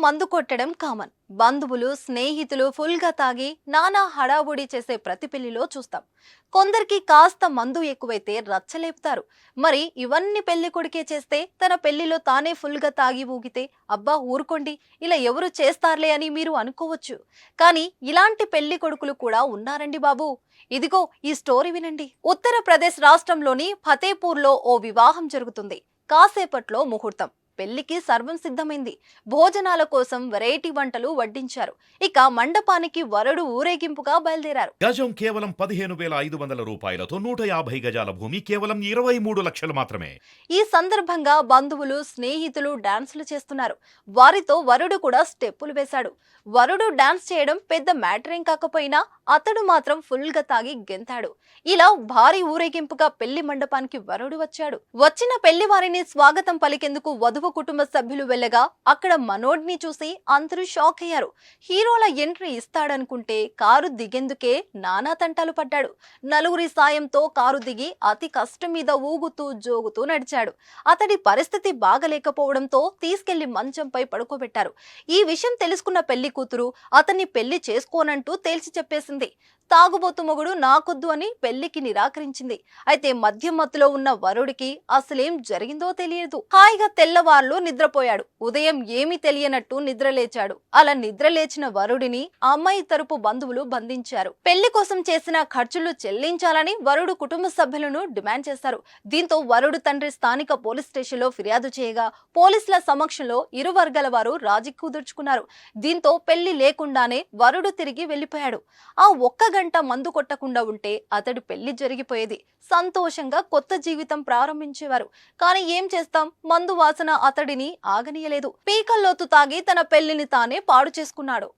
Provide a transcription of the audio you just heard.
మందు కొట్టడం కామన్. బంధువులు స్నేహితులు ఫుల్ గా తాగి నానా హడావుడి చేసే ప్రతి పెళ్లిలో చూస్తాం. కొందరికి కాస్త మందు ఎక్కువైతే రచ్చలేపుతారు. మరి ఇవన్నీ పెళ్లి కొడుకే చేస్తే తన పెళ్లిలో తానే ఫుల్ గా తాగి ఊగితే అబ్బా ఊరుకోండి, ఇలా ఎవరు చేస్తారులే అని మీరు అనుకోవచ్చు. కానీ ఇలాంటి పెళ్లి కొడుకులు కూడా ఉన్నారండి బాబు. ఇదిగో ఈ స్టోరీ వినండి. ఉత్తరప్రదేశ్ రాష్ట్రంలోని ఫతేపూర్లో ఓ వివాహం జరుగుతుంది. కాసేపట్లో ముహూర్తం. పెళ్లికి సర్వం సిద్ధమైంది. భోజనాల కోసం వెరైటీ వంటలు వడ్డించారు. ఇక మండపానికి వరుడు ఊరేగింపుగా బయలుదేరారు. గజం కేవలం 15,500 రూపాయలతో 150 గజాల భూమి కేవలం 23 లక్షలు మాత్రమే. ఈ సందర్భంగా బంధువులు స్నేహితులు డాన్సులు చేస్తున్నారు. వారితో వరుడు కూడా స్టెప్పులు వేశాడు. వరుడు డాన్స్ చేయడం పెద్ద మ్యాటర్ ఏం కాకపోయినా అతడు మాత్రం ఫుల్ గా తాగి గెంతాడు. ఇలా భారీ ఊరేగింపుగా పెళ్లి మండపానికి వరుడు వచ్చాడు. వచ్చిన పెళ్లి వారిని స్వాగతం పలికేందుకు వధువు కుటుంబ సభ్యులు వెళ్ళగా అక్కడ మనోడ్ని చూసి అందరూ షాక్ అయ్యారు. హీరోల ఎంట్రీ ఇస్తాడనుకుంటే కారు దిగేందుకే నానా తంటాలు పడ్డాడు. నలుగురి సాయంతో కారు దిగి అతి కష్టం మీద ఊగుతూ జోగుతూ నడిచాడు. అతడి పరిస్థితి బాగలేకపోవడంతో తీసుకెళ్లి మంచంపై పడుకోబెట్టారు. ఈ విషయం తెలుసుకున్న పెళ్లి కూతురు అతన్ని పెళ్లి చేసుకోనంటూ తేల్చి చెప్పేసింది. తాగుబోతు మొగుడు నాకొద్దు అని పెళ్లికి నిరాకరించింది. అయితే మద్యం మత్తులో ఉన్న వరుడికి అసలేం జరిగిందో తెలియదు. హాయిగా తెల్లవార్లు నిద్రపోయాడు. ఉదయం ఏమీ తెలియనట్టు నిద్రలేచాడు. అలా నిద్రలేచిన వరుడిని అమ్మాయి తరపు బంధువులు బంధించారు. పెళ్లి కోసం చేసిన ఖర్చులు చెల్లించాలని వరుడు కుటుంబ సభ్యులను డిమాండ్ చేశారు. దీంతో వరుడు తండ్రి స్థానిక పోలీస్ స్టేషన్ లో ఫిర్యాదు చేయగా పోలీసుల సమక్షంలో ఇరు వర్గాల వారు రాజీ కుదుర్చుకున్నారు. దీంతో పెళ్లి లేకుండానే వరుడు తిరిగి వెళ్లిపోయాడు. ఆ ఒక్క గంట మందు కొట్టకుండా ఉంటే అతడు పెళ్లి జరిగిపోయేది. సంతోషంగా కొత్త జీవితం ప్రారంభించేవారు. కానీ ఏం చేస్తాం, మందు వాసన అతడిని ఆగనీయలేదు. పీకల్లోతు తాగి తన పెళ్లిని తానే పాడు చేసుకున్నాడు.